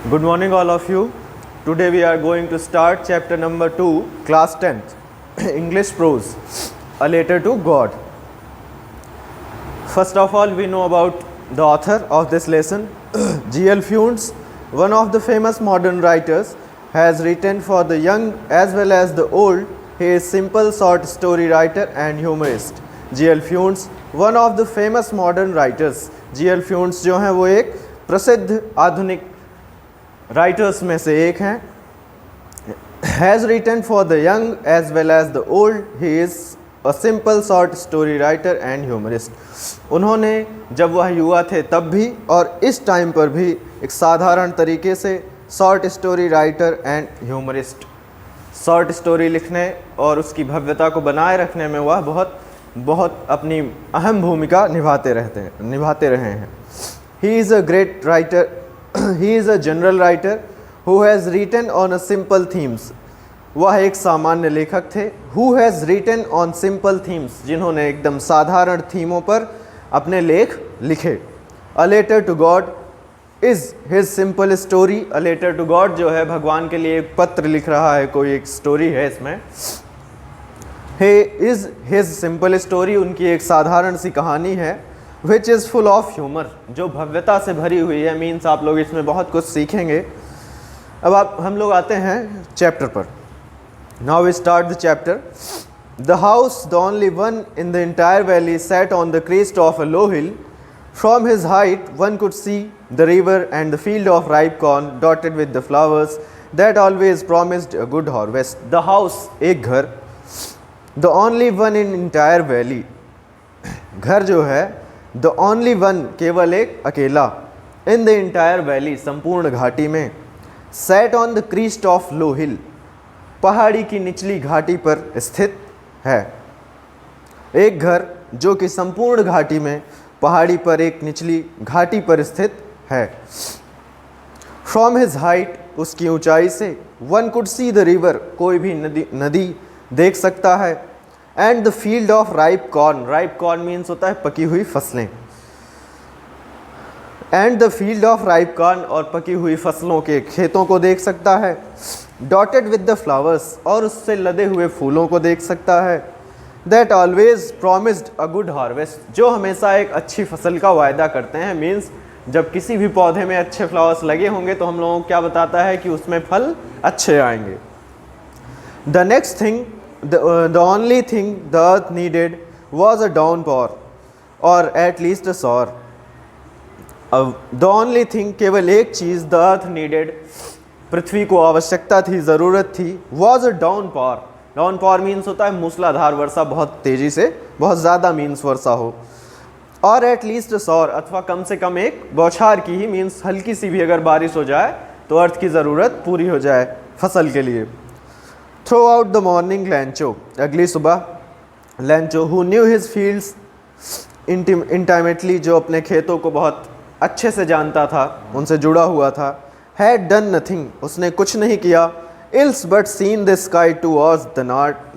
Good morning, all of you. Today we are going to start chapter number 2, class 10th, English prose, A Letter to God. First of all, we know about the author of this lesson, G.L. Funes, one of the famous modern writers, has written for the young as well as the old. He is simple short story writer and humorist. G.L. Funes, one of the famous modern writers. G.L. Funes जो हैं वो एक प्रसिद्ध आधुनिक writers में से एक हैं. Has written for the young as well as the old. He is a simple short story writer and humorist. उन्होंने जब वह युवा थे तब भी और इस टाइम पर भी एक साधारण तरीके से short story writer and humourist, short story लिखने और उसकी भव्यता को बनाए रखने में वह बहुत अपनी अहम भूमिका निभाते रहे हैं. ही is a great writer. He is a general writer who has written on a simple themes. वह एक सामान्य लेखक थे. Who has written on simple themes, जिन्होंने एकदम साधारण थीमों पर अपने लेख लिखे. A letter to God is his simple story. A letter to God जो है भगवान के लिए एक पत्र लिख रहा है, कोई एक स्टोरी है इसमें. He is his simple story, उनकी एक साधारण सी कहानी है. Which is full of humour, जो भव्यता से भरी हुई है. मीन्स आप लोग इसमें बहुत कुछ सीखेंगे. अब हम लोग आते हैं चैप्टर पर. Now we start the chapter. The house, the only one in the entire valley, set on the crest of a low hill. From his height one could see the river and the field of ripe corn dotted with the flowers that always promised a good harvest. The house, एक घर. The only one in entire valley, घर जो है. The only one, केवल एक, अकेला. इन the entire valley, संपूर्ण घाटी में. Set on the crest of low hill, पहाड़ी की निचली घाटी पर स्थित है. एक घर जो कि संपूर्ण घाटी में, पहाड़ी पर एक निचली घाटी पर स्थित है. फ्रॉम हिज हाइट, उसकी ऊंचाई से. One could see the river, कोई भी नदी देख सकता है. And the field of ripe corn, ripe corn means होता है पकी हुई फसलें. And the field of ripe corn, और पकी हुई फसलों के खेतों को देख सकता है. डॉटेड विद द फ्लावर्स, और उससे लदे हुए फूलों को देख सकता है. That always promised a good harvest, जो हमेशा एक अच्छी फसल का वायदा करते हैं. मीन्स जब किसी भी पौधे में अच्छे फ्लावर्स लगे होंगे तो हम लोगों को क्या बताता है कि उसमें फल अच्छे आएंगे. The next thing, the only thing the earth needed was a downpour or at least a shower. The only thing, केवल एक चीज़, the earth needed, पृथ्वी को आवश्यकता थी, ज़रूरत थी, was a downpour. downpour means होता है मूसलाधार वर्षा, बहुत तेज़ी से, बहुत ज़्यादा मीन्स वर्षा हो. और एट लीस्ट shower, अथवा कम से कम एक बौछार की ही, मीन्स हल्की सी भी अगर बारिश हो जाए तो अर्थ की ज़रूरत पूरी हो जाए फसल के लिए. थ्रू आउट द मॉर्निंग लैंचो, अगली सुबह. लैंचो, who knew his fields intimately, जो अपने खेतों को बहुत अच्छे से जानता था, उनसे जुड़ा हुआ था. हैड डन नथिंग, उसने कुछ नहीं किया. Else but seen the sky towards the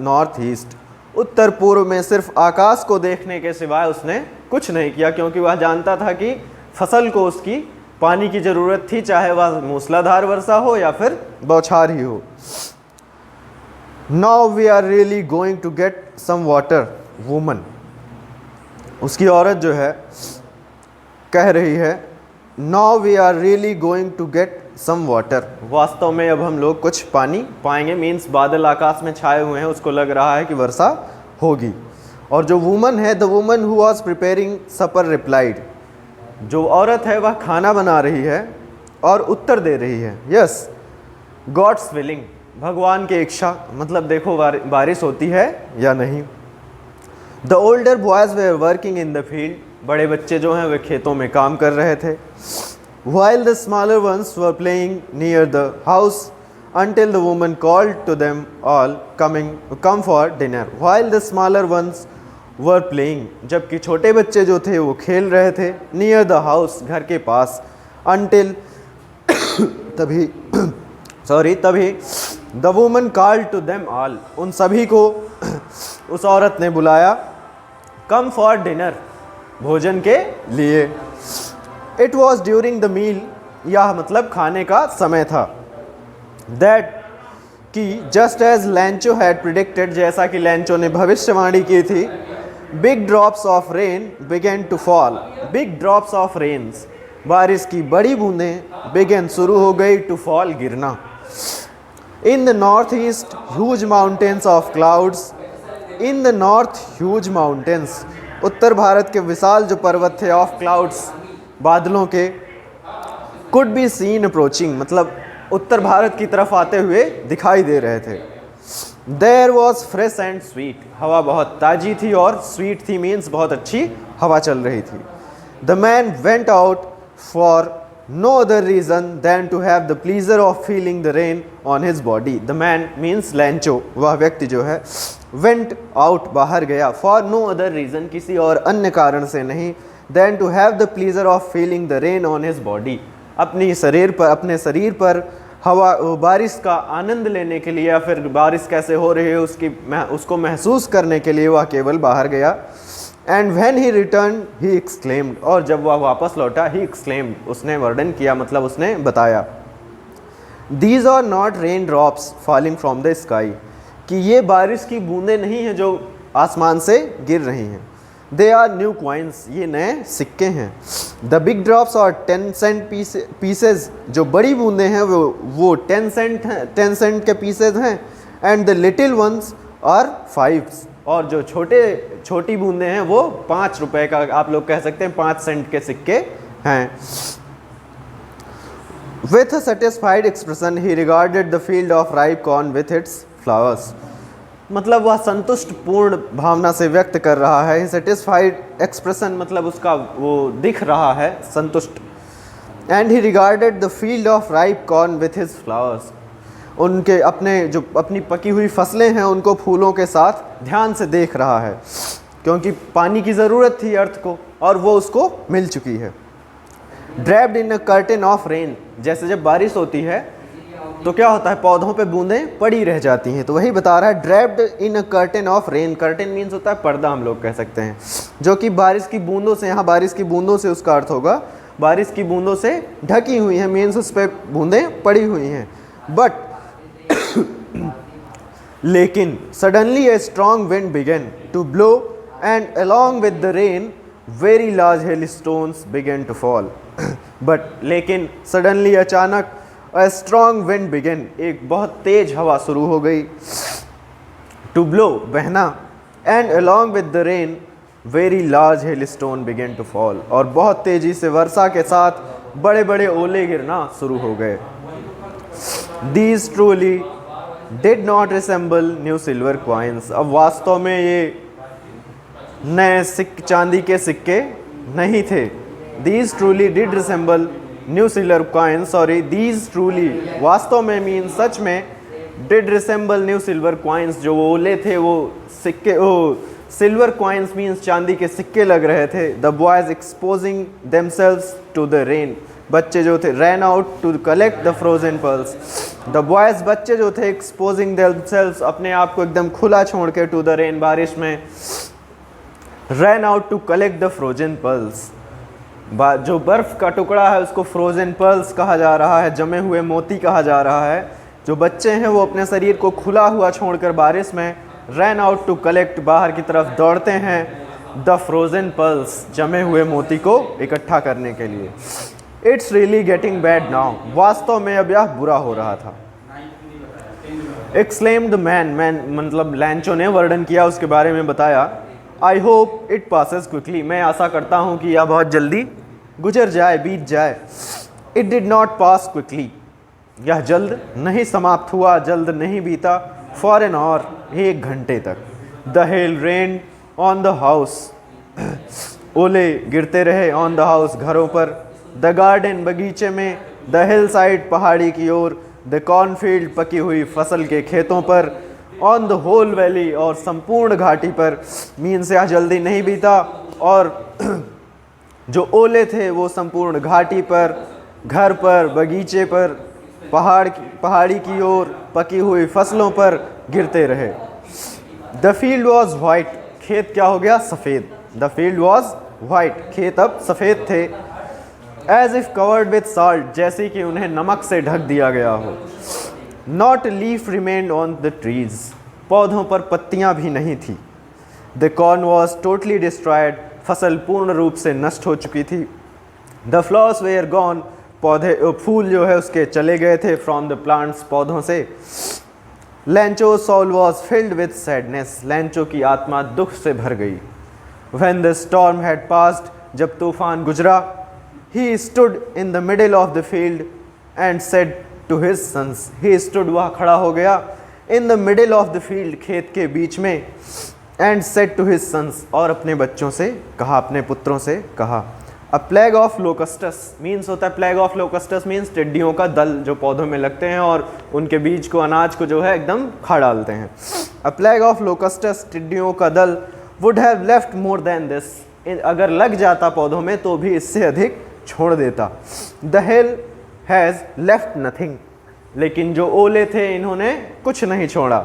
north east, उत्तर पूर्व में सिर्फ आकाश को देखने के सिवाय उसने कुछ नहीं किया, क्योंकि वह जानता था कि फसल को उसकी पानी की ज़रूरत थी, चाहे वह मूसलाधार वर्षा हो या फिर बौछार ही हो. Now we are really going to get some water, woman. उसकी औरत जो है कह रही है, Now we are really going to get some water. वास्तव में अब हम लोग कुछ पानी पाएंगे. मीन्स बादल आकाश में छाए हुए हैं, उसको लग रहा है कि वर्षा होगी. और जो वुमन है, the woman who was preparing supper replied, जो औरत है वह खाना बना रही है और उत्तर दे रही है. यस, गॉड्स विलिंग, भगवान की इच्छा, मतलब देखो बारिश होती है या नहीं. The older boys way working in the field, बड़े बच्चे जो हैं वे खेतों में काम कर रहे थे. While the smaller ones were playing near the house until the woman called to them all come for dinner. While the smaller ones were playing, जबकि छोटे बच्चे जो थे वो खेल रहे थे. near the house, घर के पास. until तभी the woman called to them all, उन सभी को उस औरत ने बुलाया. come for dinner, भोजन के लिए. it was during the meal, यह मतलब खाने का समय था। दैट कि just as Lencho had predicted, जैसा कि लैंचो ने भविष्यवाणी की थी, big drops of rain began to fall. Big drops of rains, बारिश की बड़ी बूंदें, बिगेन शुरू हो गई, टू फॉल गिरना। In the north east huge mountains of clouds, in the north huge mountains, उत्तर भारत के विशाल जो पर्वत थे, ऑफ क्लाउड्स, बादलों के, कुड बी सीन अप्रोचिंग, मतलब उत्तर भारत की तरफ आते हुए दिखाई दे रहे थे। There was fresh and sweet, हवा बहुत ताजी थी और स्वीट थी मीन्स बहुत अच्छी हवा चल रही थी। The man went out for no other reason than to have the pleasure of feeling the rain on his body. The man means Lencho, वह व्यक्ति जो है, वेंट आउट, बाहर गया, फॉर नो अदर रीजन, किसी और अन्य कारण से नहीं, than to have the pleasure of feeling the rain on his body, अपने शरीर पर हवा बारिश का आनंद लेने के लिए, या फिर बारिश कैसे हो रही है उसको महसूस करने के लिए वह केवल बाहर गया। And when he return he exclaimed, और जब वह वापस लौटा, ही एक्सक्लेम्ड, उसने वर्णन किया, मतलब उसने बताया, these are not rain drops falling from the sky, कि ये बारिश की बूंदें नहीं हैं जो आसमान से गिर रही हैं। दे आर न्यू कॉइन्स, ये नए सिक्के हैं। द बिग ड्रॉप्स और 10 सेंट पीसेज, जो बड़ी बूंदें हैं वो 10 सेंट के पीसेज हैं। And the little ones are 5, और जो छोटी बूंदें हैं वो 5 रुपए का, आप लोग कह सकते हैं 5 सेंट के सिक्के हैं। With a satisfied expression he regarded the field of ripe corn with its flowers, मतलब वह संतुष्ट पूर्ण भावना से व्यक्त कर रहा है। सेटिस्फाइड एक्सप्रेशन मतलब उसका वो दिख रहा है संतुष्ट। And he regarded the field of ripe corn with his flowers, उनके अपनी पकी हुई फसलें हैं उनको फूलों के साथ ध्यान से देख रहा है, क्योंकि पानी की ज़रूरत थी अर्थ को और वो उसको मिल चुकी है। Draped in a curtain of rain, जैसे जब बारिश होती है तो क्या होता है, पौधों पे बूंदें पड़ी रह जाती हैं, तो वही बता रहा है, draped in a curtain of rain. Curtain means होता है पर्दा, हम लोग कह सकते हैं, जो कि बारिश की बूंदों से, यहाँ बारिश की बूंदों से उसका अर्थ होगा बारिश की बूंदों से ढकी हुई हैं, मीन्स उस पर बूंदें पड़ी हुई हैं। बट लेकिन suddenly a strong wind began to blow and along with the rain very large hailstones began to fall। But लेकिन सडनली अचानक a strong wind began, एक बहुत तेज हवा शुरू हो गई, to blow बहना, and along with the rain very large hailstone began to fall, और बहुत तेजी से वर्षा के साथ बड़े बड़े ओले गिरना शुरू हो गए। These truly did not resemble new silver coins, अब वास्तव में ये नए चांदी के सिक्के नहीं थे। These truly did resemble new silver coins, sorry, these truly वास्तव में मीन सच में, did resemble new silver coins, जो वो ओले थे वो सिक्के, वो सिल्वर कॉइन्स मीन्स चांदी के सिक्के लग रहे थे। The boys exposing themselves to the rain, बच्चे जो थे, ran out to collect the frozen pearls, the boys बच्चे जो थे, एक्सपोजिंग देमसेल्व्स अपने आप को एकदम खुला छोड़ के, टू द रेन बारिश में, ran out to collect the frozen pearls, जो बर्फ का टुकड़ा है उसको फ्रोजन पर्ल्स कहा जा रहा है, जमे हुए मोती कहा जा रहा है। जो बच्चे हैं वो अपने शरीर को खुला हुआ छोड़कर बारिश में रैन आउट टू कलेक्ट, बाहर की तरफ दौड़ते हैं, द फ्रोजन पर्ल्स, जमे हुए मोती को इकट्ठा करने के लिए। It's really getting bad now, वास्तव में अब यह बुरा हो रहा था। एक्सक्लेम्ड द मैन मतलब लैंचो ने वर्णन किया, उसके बारे में बताया, I hope it passes quickly, मैं आशा करता हूँ कि यह बहुत जल्दी गुजर जाए, बीत जाए। It did not pass quickly, यह जल्द नहीं समाप्त हुआ, जल्द नहीं बीता। फॉर एन आवर, 1 घंटे तक। The hell rain on the house, ओले गिरते रहे, ऑन द हाउस, घरों पर। द गार्डन, बगीचे में। द हिल साइड, पहाड़ी की ओर। द कॉर्नफील्ड, पकी हुई फसल के खेतों पर। ऑन द होल वैली, और संपूर्ण घाटी पर। मीन से यह जल्दी नहीं बीता, और जो ओले थे वो संपूर्ण घाटी पर, घर पर, बगीचे पर, पहाड़ी की ओर, पकी हुई फसलों पर गिरते रहे। द फील्ड वॉज वाइट, खेत क्या हो गया, सफ़ेद। द फील्ड वॉज वाइट, खेत अब सफ़ेद थे। As if covered with salt, जैसे कि उन्हें नमक से ढक दिया गया हो। Not leaf remained on the trees, पौधों पर पत्तियां भी नहीं थी। The corn was totally destroyed, फसल पूर्ण रूप से नष्ट हो चुकी थी। द फ्लावर्स वेयर गॉन, पौधे फूल जो है उसके चले गए थे फ्रॉम द प्लांट्स, पौधों से। Lencho soul was filled with sadness, Lencho की आत्मा दुख से भर गई। When the storm had passed, जब तूफान गुजरा, he stood in the middle of the field and said to his sons, he stood, वह खड़ा हो गया, in the middle of the field, खेत के बीच में, and said to his sons, और अपने बच्चों से कहा, अपने पुत्रों से कहा। अ प्लेग ऑफ लोकस्टस मीन्स होता है, प्लेग ऑफ लोकस्टस मीन्स टिड्डियों का दल जो पौधों में लगते हैं और उनके बीज को, अनाज को जो है एकदम खा डालते हैं। अ प्लेग ऑफ लोकस्टस, टिड्डियों का दल, would have left more than this, अगर लग जाता पौधों में तो भी इससे अधिक छोड़ देता। The hail has left nothing, लेकिन जो ओले थे इन्होंने कुछ नहीं छोड़ा।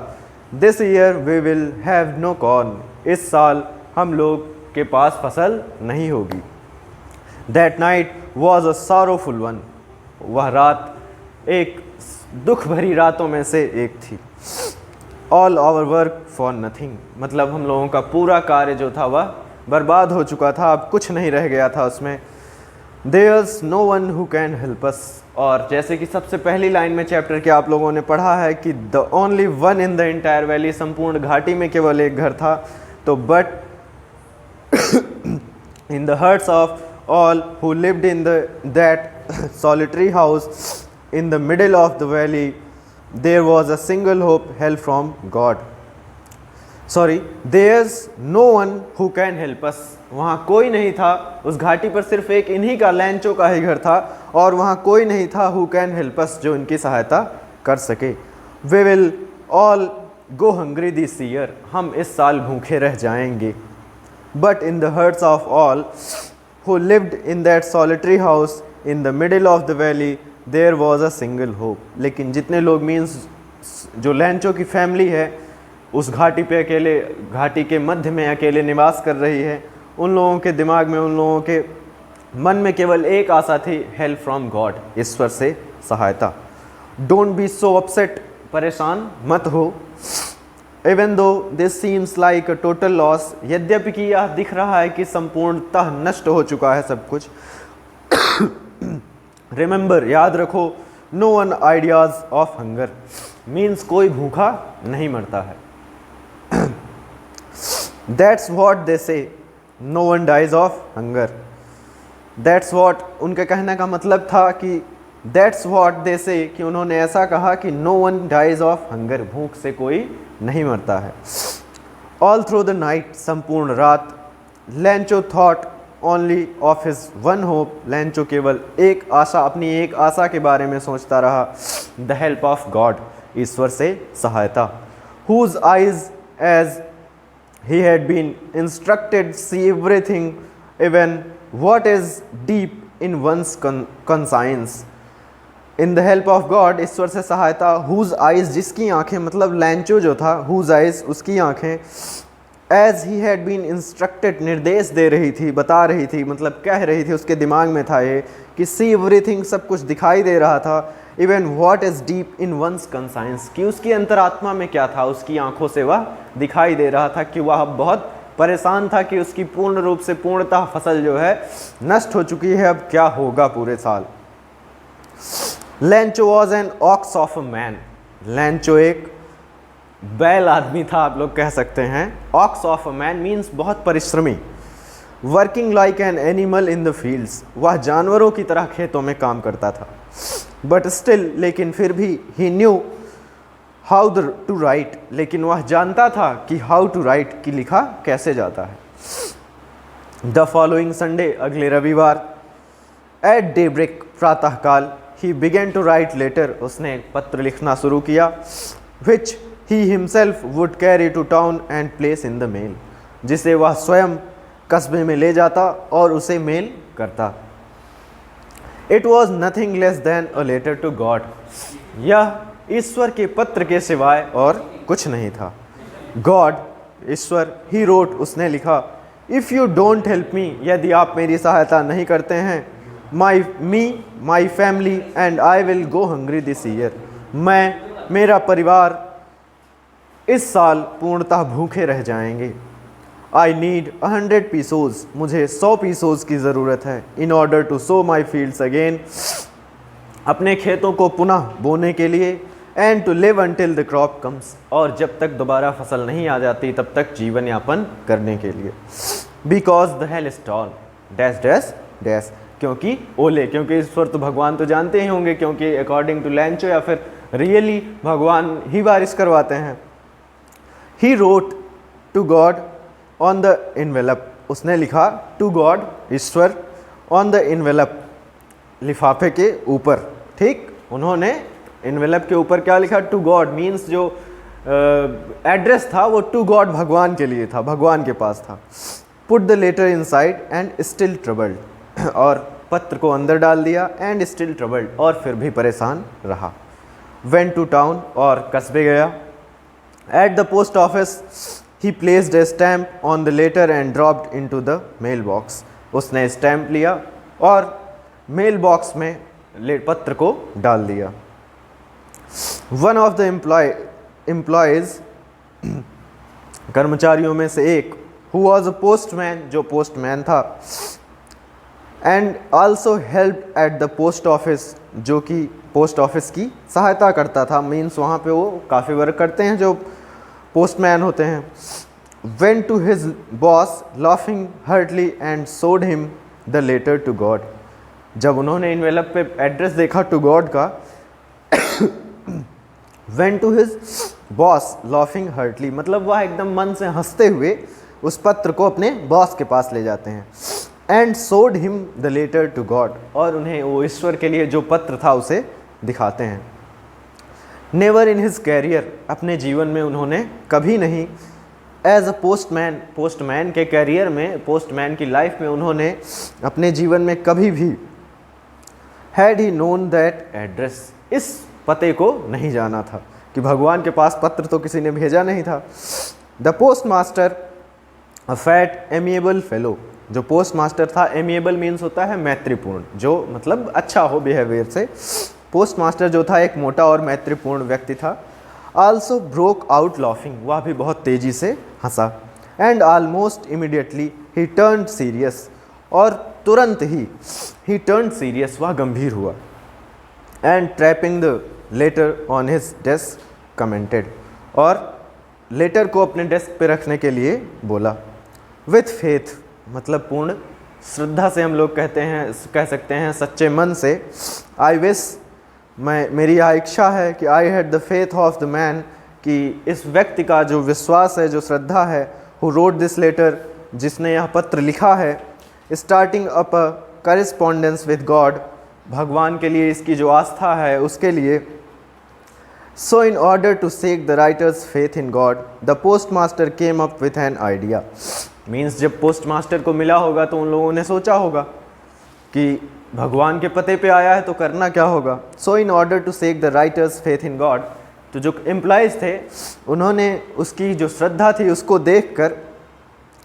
This year we will have no corn, इस साल हम लोग के पास फसल नहीं होगी। That night was a sorrowful one, वह रात एक दुख भरी रातों में से एक थी। All our work for nothing, मतलब हम लोगों का पूरा कार्य जो था वह बर्बाद हो चुका था, अब कुछ नहीं रह गया था उसमें। There's no one who can help us, और जैसे कि सबसे पहली लाइन में चैप्टर के आप लोगों ने पढ़ा है कि the only one in the entire valley, संपूर्ण घाटी में केवल एक घर था। तो but in the hearts of all who lived in that solitary house in the middle of the valley, there was a single hope, help from God. There's no one who can help us, वहाँ कोई नहीं था, उस घाटी पर सिर्फ एक इन्हीं का, लैंचो का ही घर था, और वहाँ कोई नहीं था who can help us, जो इनकी सहायता कर सके। We will all go hungry this year, हम इस साल भूखे रह जाएंगे। But in the hearts of all who lived in that solitary house in the middle of the valley, there was a single hope, लेकिन जितने लोग मीन्स जो लैंचो की फैमिली है उस घाटी पे अकेले, घाटी के मध्य में अकेले निवास कर रही है, उन लोगों के दिमाग में, उन लोगों के मन में केवल एक आशा थी, हेल्प फ्रॉम गॉड, ईश्वर से सहायता। डोंट बी सो अपसेट, परेशान मत हो। Even though this seems like a total loss, यद्यपि कि यह दिख रहा है कि संपूर्णतः नष्ट हो चुका है सब कुछ। Remember, याद रखो, no one ideas of hunger means कोई भूखा नहीं मरता है। That's what they say, no one dies of hunger. That's what, उनके कहने का मतलब था कि That's what they say, कि उन्होंने ऐसा कहा कि no one dies of hunger, भूख से कोई नहीं मरता है। All through the night, संपूर्ण रात, लैंचो thought only of his one hope, लैंचो केवल एक आशा, अपनी एक आशा के बारे में सोचता रहा, the help of God, ईश्वर से सहायता। Whose eyes as he had been instructed see everything, even what is deep in one's conscience। In the help of God, ईश्वर से सहायता। हुज आइज, जिसकी आंखें, मतलब लैंचो जो था, हुज आइज, उसकी आंखें, as he had been instructed, निर्देश दे रही थी, बता रही थी, मतलब कह रही थी, उसके दिमाग में था ये कि सी एवरीथिंग, सब कुछ दिखाई दे रहा था। Even what is deep in one's conscience, कि उसकी अंतरात्मा में क्या था, उसकी आंखों से वह दिखाई दे रहा था कि वह बहुत परेशान था कि उसकी पूर्ण रूप से, पूर्णतः फसल जो है नष्ट हो चुकी है, अब क्या होगा पूरे साल। लैंचो was an ox of a man, लैंचो एक बैल आदमी था, आप लोग कह सकते हैं। Ox of a man means बहुत परिश्रमी। Working like an animal in the fields, वह जानवरों की तरह खेतों में काम करता था। बट स्टिल, लेकिन फिर भी, ही न्यू हाउ टू राइट, लेकिन वह जानता था कि हाउ टू राइट, की लिखा कैसे जाता है। द फॉलोइंग संडे, अगले रविवार, एट डे ब्रेक, प्रातःकाल, he began to write letter, उसने एक पत्र लिखना शुरू किया, which he himself would carry to town and place in the mail, जिसे वह स्वयं कस्बे में ले जाता और उसे मेल करता। It was nothing less than a letter to God, यह ईश्वर के पत्र के सिवाय और कुछ नहीं था। God, ईश्वर, he wrote, उसने लिखा, if you don't help me, यदि आप मेरी सहायता नहीं करते हैं, my family and I will go hungry this year. मेरा परिवार इस साल पूर्णतः भूखे रह जाएंगे। आई नीड 100 पीसोज, मुझे 100 पीसोज की ज़रूरत है। In order to sow my fields again, अपने खेतों को पुनः बोने के लिए। And to live until the crop comes, और जब तक दोबारा फसल नहीं आ जाती तब तक जीवन यापन करने के लिए। Because the hell storm dash dash dash, क्योंकि ओले, क्योंकि ईश्वर तो भगवान तो जानते ही होंगे, क्योंकि अकॉर्डिंग टू लैंचो या फिर रियली भगवान ही बारिश करवाते हैं। He wrote to God on the envelope, उसने लिखा टू गॉड ईश्वर, ऑन द इन्वेलप लिफाफे के ऊपर। ठीक, उन्होंने इन्वेलप के ऊपर क्या लिखा? टू गॉड मीन्स जो एड्रेस था वो टू गॉड भगवान के लिए था, भगवान के पास था। Put the letter inside and still troubled, और पत्र को अंदर डाल दिया। एंड स्टिल ट्रबल्ड, और फिर भी परेशान रहा। वेंट टू टाउन, और कस्बे गया। At the post office he placed a stamp on the letter and dropped into the mail box, उसने स्टैम्प लिया और मेल बॉक्स में पत्र को डाल दिया। वन ऑफ द एम्प्लॉयज, कर्मचारियों में से एक, हु वॉज अ पोस्टमैन, जो पोस्टमैन था, and also help at the post office, जो कि पोस्ट ऑफिस की सहायता करता था। मीन्स वहाँ पे वो काफ़ी वर्क करते हैं जो पोस्टमैन होते हैं। Went to his boss laughing heartily and showed him the letter to God, जब उन्होंने इनवेलप पे एड्रेस देखा टू गॉड का, went to his boss laughing heartily, मतलब वह एकदम मन से हंसते हुए उस पत्र को अपने बॉस के पास ले जाते हैं। And showed him the letter to God, और उन्हें वो ईश्वर के लिए जो पत्र था उसे दिखाते हैं। नेवर इन हिज कैरियर, अपने जीवन में उन्होंने कभी नहीं, एज अ पोस्टमैन, पोस्टमैन के कैरियर में, पोस्टमैन की लाइफ में उन्होंने अपने जीवन में कभी भी, had he known that address, इस पते को नहीं जाना था कि भगवान के पास पत्र तो किसी ने भेजा नहीं था। The post master a fat amiable fellow, जो पोस्ट मास्टर था, एमिएबल मीन्स होता है मैत्रीपूर्ण, जो मतलब अच्छा हो बिहेवियर से। पोस्ट मास्टर जो था एक मोटा और मैत्रीपूर्ण व्यक्ति था। आल्सो ब्रोक आउट लाफिंग, वह भी बहुत तेजी से हंसा। एंड ऑलमोस्ट इमीडिएटली ही टर्न सीरियस, और तुरंत ही टर्न सीरियस, वह गंभीर हुआ। And trapping the letter on his desk commented, और लेटर को अपने डेस्क पे रखने के लिए बोला। विथ फेथ, मतलब पूर्ण श्रद्धा से हम लोग कह सकते हैं सच्चे मन से। आई विश, मेरी यह इच्छा है कि I had the faith of the man, कि इस व्यक्ति का जो विश्वास है, जो श्रद्धा है, हु रोट दिस लेटर, जिसने यह पत्र लिखा है, starting up a correspondence with God, भगवान के लिए इसकी जो आस्था है उसके लिए। So in order to shake the writer's faith in God the post master came up with an idea, means जब पोस्ट मास्टर को मिला होगा तो उन लोगों ने सोचा होगा कि भगवान के पते पे आया है तो करना क्या होगा। So in order to shake the writer's faith in God, तो जो एम्प्लॉयज़ थे उन्होंने उसकी जो श्रद्धा थी उसको देखकर,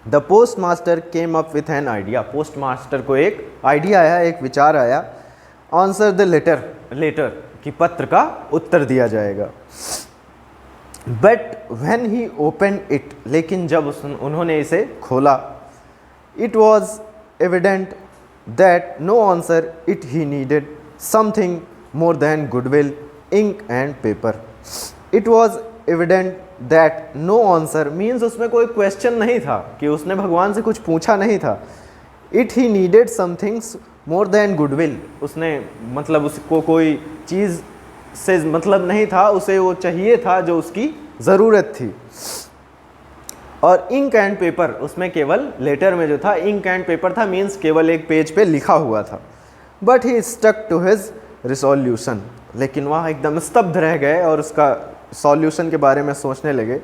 the post master came up with an idea, post master को एक आइडिया आया, एक विचार आया। आंसर द लेटर कि पत्र का उत्तर दिया जाएगा। But when he open it, लेकिन जब उन्होंने इसे खोला, it was evident that no answer it he needed something more than goodwill, ink and paper. It was evident that no answer means उसमें कोई क्वेश्चन नहीं था, कि उसने भगवान से कुछ पूछा नहीं था। It he needed somethings more than goodwill, उसने मतलब उसको कोई चीज़ से मतलब नहीं था, उसे वो चाहिए था जो उसकी ज़रूरत थी। और इंक एंड पेपर, उसमें केवल लेटर में जो था इंक एंड पेपर था, मीन्स केवल एक पेज पे लिखा हुआ था। But he stuck to his resolution, लेकिन वह एकदम स्तब्ध रह गए और उसका सॉल्यूशन के बारे में सोचने लगे।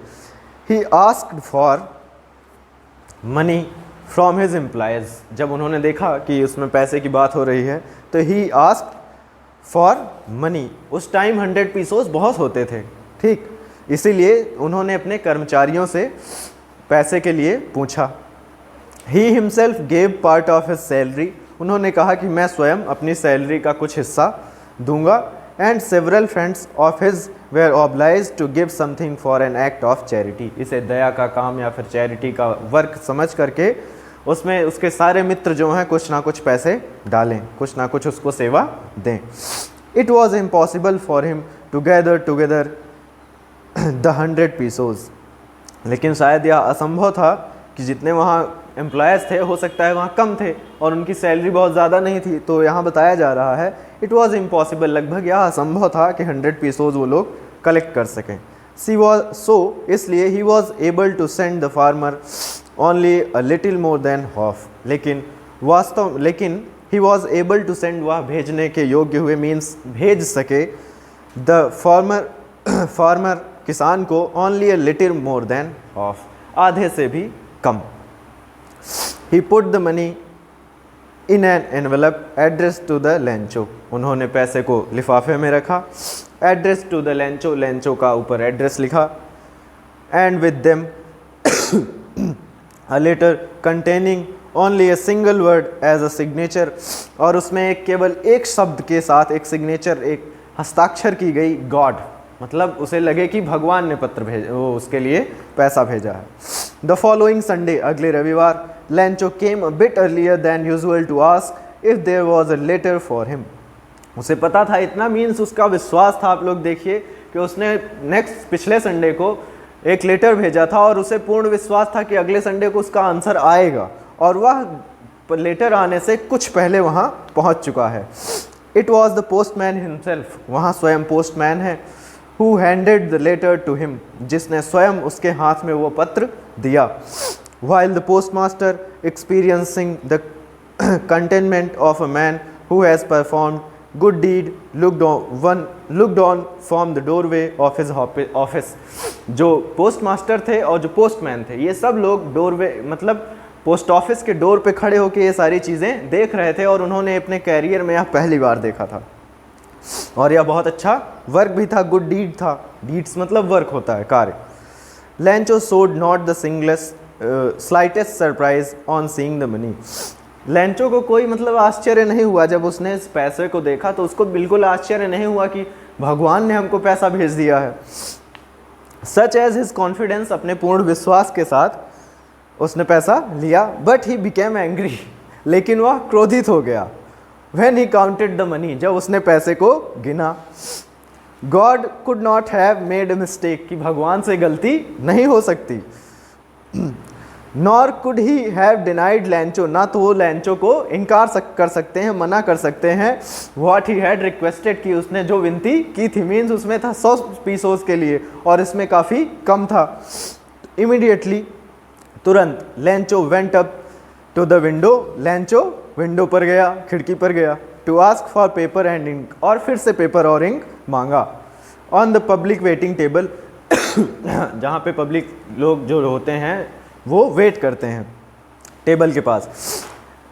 He asked for money from his employees, जब उन्होंने देखा कि उसमें पैसे की बात हो रही है तो ही आस्क्ड फॉर मनी। उस टाइम 100 पीसोस बहुत होते थे, ठीक, इसीलिए उन्होंने अपने कर्मचारियों से पैसे के लिए पूछा। He himself gave part of his salary, उन्होंने कहा कि मैं स्वयं अपनी सैलरी का कुछ हिस्सा दूंगा। And several friends of his were obliged to give something for an act of charity. इसे दया का काम या फिर चैरिटी का वर्क समझ करके उसमें उसके सारे मित्र जो हैं कुछ ना कुछ पैसे डालें, कुछ ना कुछ उसको सेवा दें। It was impossible for him to gather together the 100 pesos. लेकिन शायद यह असंभव था कि जितने वहाँ एम्प्लॉयज़ थे हो सकता है वहाँ कम थे और उनकी सैलरी बहुत ज़्यादा नहीं थी। तो यहाँ बताया जा रहा है इट वॉज इम्पॉसिबल, लगभग यह असंभव था कि 100 पीसोज वो लोग कलेक्ट कर सकें। सी वॉज सो इसलिए he was able to send the farmer only a little more than half. लेकिन he was able to send, वह भेजने के योग्य हुए, मीन्स भेज सके, द फार्मर किसान को only a little more than half, आधे से भी कम। He put the money in an envelope address to the Lencho. उन्होंने पैसे को लिफाफे में रखा, address to the Lencho, Lencho का ऊपर एड्रेस लिखा। And with them a letter containing only a single word as a signature, और उसमें केवल एक शब्द के साथ एक सिग्नेचर, एक हस्ताक्षर की गई, गॉड, मतलब उसे लगे कि भगवान ने पत्र वो उसके लिए पैसा भेजा है। द फॉलोइंग संडे, अगले रविवार, Lencho came a bit earlier than usual to ask if there was a letter for him. उसे पता था, इतना मीन्स उसका विश्वास था, आप लोग देखिए कि उसने नेक्स्ट पिछले संडे को एक लेटर भेजा था और उसे पूर्ण विश्वास था कि अगले संडे को उसका आंसर आएगा, और वह लेटर आने से कुछ पहले वहाँ पहुँच चुका है। It was the postman himself, वहाँ स्वयं पोस्टमैन है, who handed the letter to him, जिसने स्वयं उसके हाथ में वो पत्र दिया। While the postmaster experiencing the contentment of a man who has performed good deed looked on from the doorway of his office। जो पोस्टमास्टर थे और जो पोस्टमैन थे, ये सब लोग डोरवे मतलब पोस्ट ऑफिस के डोर पे खड़े होकर ये सारी चीज़ें देख रहे थे, और उन्होंने अपने कैरियर में यह पहली बार देखा था, और यह बहुत अच्छा वर्क भी था, गुड डीड था, डीड्स मतलब वर्क होता है, कार्य। लेंचो सोड not the slightest surprise on seeing the money. Lencho को कोई मतलब आश्चर्य नहीं हुआ जब उसने इस पैसे को देखा, तो उसको बिल्कुल आश्चर्य नहीं हुआ कि भगवान ने हमको पैसा भेज दिया है। सच एज हिज कॉन्फिडेंस, अपने पूर्ण विश्वास के साथ उसने पैसा लिया। बट ही बिकेम एंग्री, लेकिन वह क्रोधित हो गया। When he counted the money, जब उसने पैसे को गिना। God could not have made a mistake, कि भगवान से गलती नहीं हो सकती। Nor could he have denied Lencho, ना तो वो लेंचो को इनकार कर सकते हैं, मना कर सकते हैं। What he had requested, कि उसने जो विनती की थी, मीन्स उसमें था 100 पीसोस के लिए और इसमें काफ़ी कम था। Immediately, तुरंत, Lencho went up to the window, Lencho window पर गया, खिड़की पर गया। To ask for paper and ink, और फिर से पेपर और इंक मांगा। On the public waiting table, जहाँ पे पब्लिक लोग जो होते हैं वो वेट करते हैं टेबल के पास।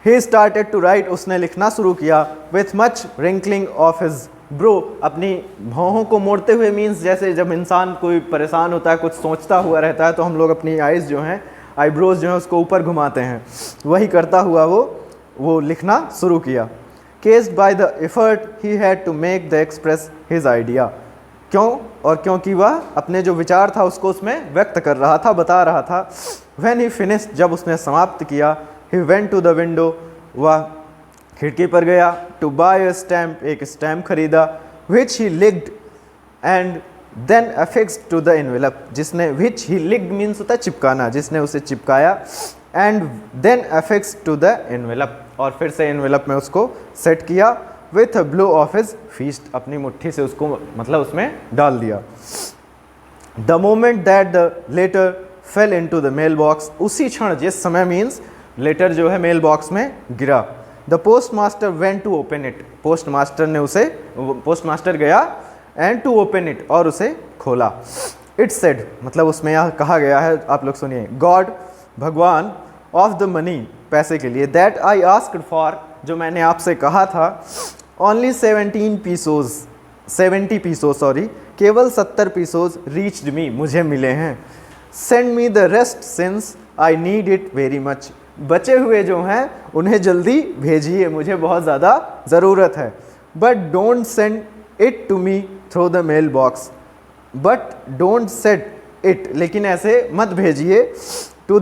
ही स्टार्टेड टू राइट, उसने लिखना शुरू किया। With much wrinkling of his bro, अपनी भौहों को मोड़ते हुए, मीन्स जैसे जब इंसान कोई परेशान होता है, कुछ सोचता हुआ रहता है, तो हम लोग अपनी आइज़ जो हैं, आईब्रोज जो हैं, उसको ऊपर घुमाते हैं, वही करता हुआ वो लिखना शुरू किया। Caused by the effort he had to make the express his idea, क्यों, और क्योंकि वह अपने जो विचार था उसको उसमें व्यक्त कर रहा था, बता रहा था। व्हेन ही फिनिश्ड, जब उसने समाप्त किया, he went to the window, वह खिड़की पर गया। टू बाय अ स्टैम्प, एक स्टैम्प खरीदा। Which he licked and then affixed to the envelope, जिसने, विच ही लिक्ड मीन्स होता है चिपकाना, जिसने उसे चिपकाया। And then affixed to the envelope, और फिर से एनवेलप में उसको सेट किया। With a blow of his fist, अपनी मुट्ठी से उसको मतलब उसमें डाल दिया। The moment that the letter fell into the mail box, उसी क्षण, जिस समय मीन्स लेटर जो है मेल बॉक्स में गिरा। The post master went to open it, postmaster गया एंड टू ओपन इट, और उसे खोला। इट सेड, मतलब उसमें यह कहा गया है, आप लोग सुनिए। गॉड, भगवान, ऑफ द मनी, पैसे के लिए, दैट आई आस्क्ड फॉर, जो मैंने आपसे कहा था, ओनली 70 पीसोस, केवल 70 पीसोस रीच्ड मी, मुझे मिले हैं। Send me the rest since I need it very much, बचे हुए जो हैं उन्हें जल्दी भेजिए, मुझे बहुत ज़्यादा ज़रूरत है। But don't send it to me through the mail box, but don't send it, लेकिन ऐसे मत भेजिए, टू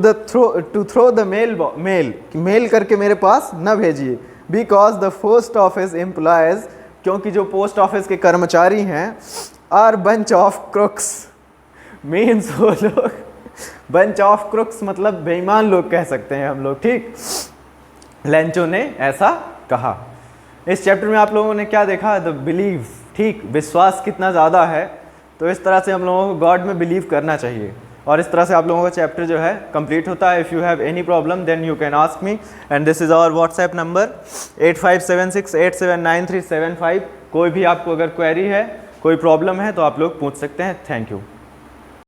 थ्रो द मेल करके मेरे पास न भेजिए, because the post office employees, क्योंकि जो पोस्ट ऑफिस के कर्मचारी हैं, are bunch of crooks, means वो लोग बंच ऑफ क्रुक्स मतलब बेईमान लोग कह सकते हैं हम लोग, ठीक। लेंचो ने ऐसा कहा। इस चैप्टर में आप लोगों ने क्या देखा, द बिलीव, ठीक, विश्वास कितना ज़्यादा है। तो इस तरह से हम लोगों को गॉड में बिलीव करना चाहिए, और इस तरह से आप लोगों का चैप्टर जो है कंप्लीट होता है। If you have any problem then you can ask me, and this is our WhatsApp number 8576879375। कोई भी आपको अगर क्वेरी है, कोई प्रॉब्लम है तो आप लोग पूछ सकते हैं। Thank you.